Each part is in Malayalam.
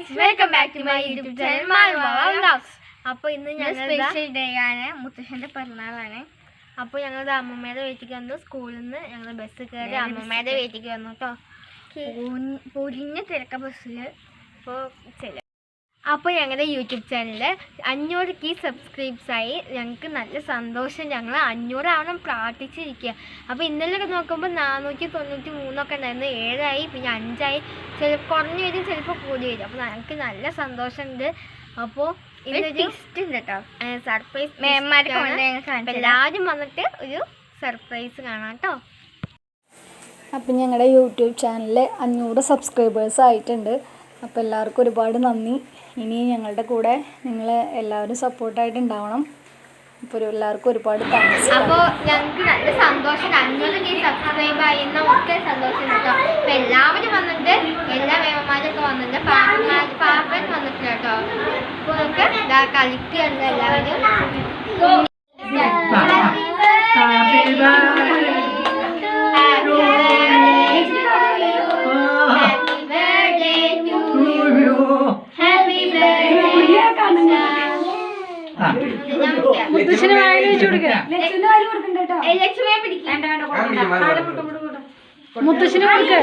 Guys, welcome back to my YouTube channel. അപ്പോൾ ഇന്ന് ഞങ്ങൾ സ്പെഷ്യൽ ഡേ ആണ്, മുത്തശ്ശൻ്റെ പിറന്നാളാണ്. അപ്പോൾ ഞങ്ങളുടെ അമ്മമ്മയുടെ വീട്ടിലേക്ക് വന്നു. സ്കൂളിൽ നിന്ന് ഞങ്ങൾ ബസ് കയറി അമ്മമ്മയുടെ വീട്ടിലേക്ക് വന്നു കേട്ടോ. പൊരിഞ്ഞ തിരക്ക ബസ്സിൽ. അപ്പോൾ ഞങ്ങളുടെ യൂട്യൂബ് ചാനലിൽ 500K സബ്സ്ക്രൈബ്സായി. ഞങ്ങൾക്ക് നല്ല സന്തോഷം. ഞങ്ങൾ 500 ആവണം പ്രാർത്ഥിച്ചിരിക്കുക. അപ്പോൾ ഇന്നലെയൊക്കെ നോക്കുമ്പോൾ 493 ഉണ്ടായിരുന്നു. 7 ആയി, പിന്നെ 5 ആയി. ചിലപ്പോൾ കുറഞ്ഞു വരും, ചിലപ്പോൾ കൂടി വരും. അപ്പോൾ ഞങ്ങൾക്ക് നല്ല സന്തോഷമുണ്ട്. അപ്പോൾ ഇന്നൊരു ഉണ്ട് കേട്ടോ, സർപ്രൈസ്. എല്ലാവരും വന്നിട്ട് ഒരു സർപ്രൈസ് കാണാം കേട്ടോ. അപ്പം ഞങ്ങളുടെ യൂട്യൂബ് ചാനലിൽ 500 സബ്സ്ക്രൈബേഴ്സ് ആയിട്ടുണ്ട്. അപ്പോൾ എല്ലാവർക്കും ഒരുപാട് നന്ദി. ഇനി ഞങ്ങളുടെ കൂടെ നിങ്ങൾ എല്ലാവരും സപ്പോർട്ടായിട്ട് ഉണ്ടാവണം. അപ്പോൾ എല്ലാവർക്കും ഒരുപാട് താങ്ക്സ്. അപ്പോൾ ഞങ്ങൾക്ക് നല്ല സന്തോഷം. 500K സബ്സ്ക്രൈബ് ആയിരുന്ന ഒക്കെ സന്തോഷം കേട്ടോ. അപ്പോൾ എല്ലാവരും വന്നിട്ട്, എല്ലാ മേമന്മാരൊക്കെ വന്നിട്ട്, പാപ്പൻ വന്നിട്ടില്ല കേട്ടോ. അപ്പോൾ നമുക്ക് കളിക്കുകയുണ്ട് എല്ലാവരും. മുത്തശ്ശിന് വായിൽ വെച്ച് കൊടുക്കുക. മുത്തശ്ശിന് കൊടുക്കുക.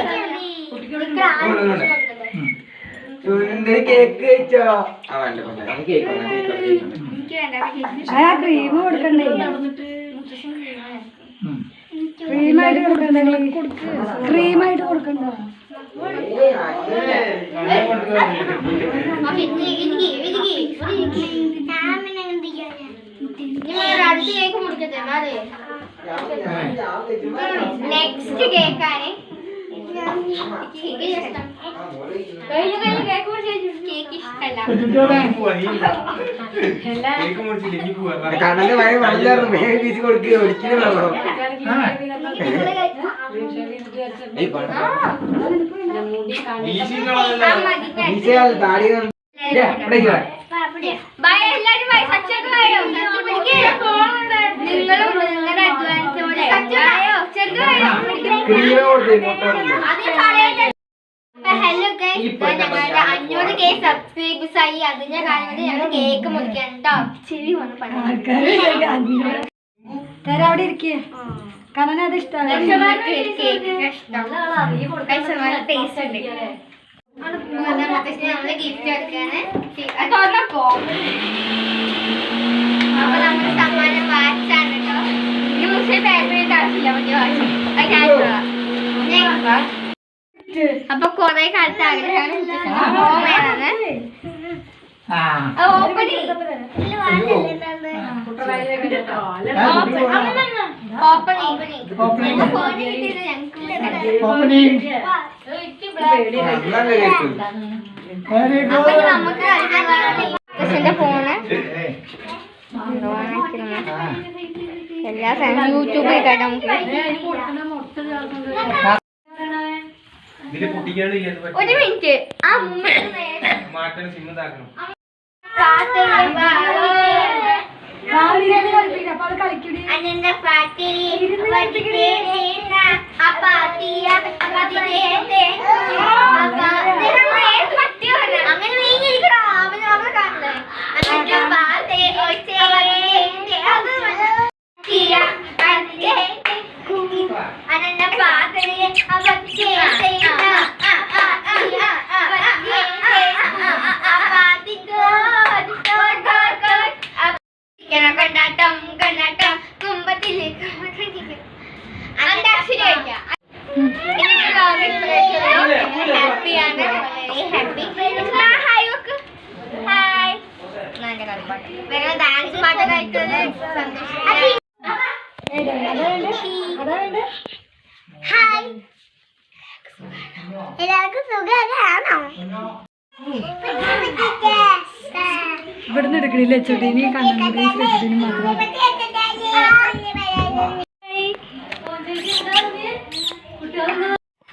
ക്രീം കൊടുക്കണ്ടേ? ക്രീമായിട്ട് കൊടുക്കണ്ടേ? ക്രീമായിട്ട് കൊടുക്കണ്ട. നെക്സ്റ്റ് കേക്കാണ്. കേക്ക് ഇഷ്ടമല്ല. കടല് വഴി വളർന്നു വീശി കൊടുക്കുക. ഒരിക്കലും താടി ഹലോ ഗൈസ്, ഞങ്ങളുടെ 500K സബ്സ്ക്രൈബേഴ്സ് ആയി. അതിന്റെ കാര്യം ഞങ്ങൾ കേക്ക് മുറിക്കാൻ കേട്ടോ. ചിരി വന്ന് അവിടെ ഇരിക്കേ. കാരണം അത് ഇഷ്ടമാണ്. കേക്ക് ഇഷ്ടം. ടേസ്റ്റ് ഉണ്ട്. നമ്മള് ഗിഫ്റ്റ് എടുക്കാണ്. അപ്പൊ നമ്മുടെ സമ്മാനം വാച്ചാണ് കേട്ടോ. ഇനി മുസ്ലിം പേപ്പറിന്റെ ആവശ്യമില്ല, മറ്റേ വാച്ച്. അപ്പൊ കൊറേ കാലത്ത് ആഗ്രഹമാണ് നമുക്ക് ഫോണ് എല്ലാ യൂട്യൂബിൽ കേട്ടോ. നമുക്ക് ഒരു മിനിറ്റ്. ആ അനന്ത പാട്ടി അങ്ങനെ നീങ്ങിയിരിക്കണോ? അവന് അവളെ കാണില്ലേ? അനന്ത പാത്രേ കണ്ടാട്ടം കുമ്പത്തില് അന്താക്ഷരി കഴിക്കാം. ഹാപ്പിയാണ്, ഹാപ്പി. ഹായ് നോക്ക്. ഹായ്. നല്ല കളിപ്പാട്ട്. വേറെ ഡാൻസ് പാട്ട് കഴിച്ചത് സന്തോഷം. ഹായ്, എല്ലാവർക്കും സുഖമാണോ? ഇവിടുന്ന് എടുക്കണില്ല ചെടിനി കണ്ണൂരി മാത്രം.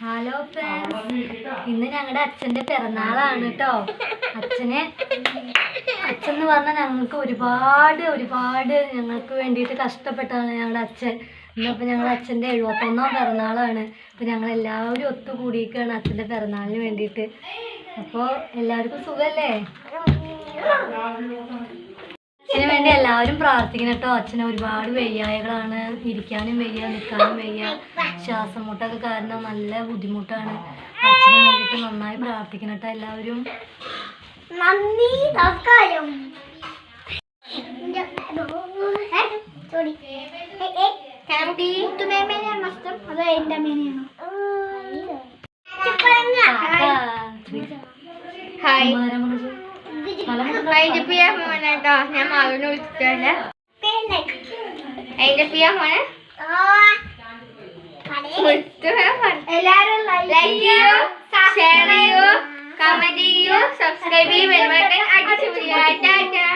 ഹലോ ഫ്രണ്ട്സ്, ഇന്ന് ഞങ്ങളുടെ അച്ഛൻ്റെ പിറന്നാളാണ് കേട്ടോ. അച്ഛൻ എന്ന് പറഞ്ഞാൽ ഞങ്ങൾക്ക് ഒരുപാട് ഞങ്ങൾക്ക് വേണ്ടിയിട്ട് കഷ്ടപ്പെട്ടാണ് ഞങ്ങളുടെ അച്ഛൻ. ഇന്നപ്പോൾ ഞങ്ങളുടെ അച്ഛൻ്റെ 71ാം പിറന്നാളാണ്. അപ്പോൾ ഞങ്ങളെല്ലാവരും ഒത്തുകൂടിയിരിക്കുകയാണ് അച്ഛൻ്റെ പിറന്നാളിന് വേണ്ടിയിട്ട്. അപ്പോൾ എല്ലാവർക്കും സുഖല്ലേ? അച്ഛന് വേണ്ടി എല്ലാവരും പ്രാർത്ഥിക്കണം കേട്ടോ. അച്ഛന് ഒരുപാട് വയ്യായകളാണ്, ഇരിക്കാനും വയ്യ, നിൽക്കാനും വയ്യ, ശ്വാസം മുട്ടൊക്കെ കാരണം നല്ല ബുദ്ധിമുട്ടാണ്. അച്ഛന് വേണ്ടിയിട്ട് നന്നായി പ്രാർത്ഥിക്കണം കേട്ടോ എല്ലാവരും. നന്ദി, നമസ്കാരം. അതോ എന്റെ അമ്മേനെയാണോ? ഹായ്, അതിന്റെ പിയാ മോനെ കേട്ടോ. ഞാൻ മകനെ വിളിച്ചിട്ടല്ലേ അതിന്റെ പിയാ മോനെ. എല്ലാരും ലൈക്ക് ചെയ്യൂ, ഷെയർ ചെയ്യൂ, കമന്റ് ചെയ്യൂ, സബ്സ്ക്രൈബ് ചെയ്യൂ, അടിച്ചു.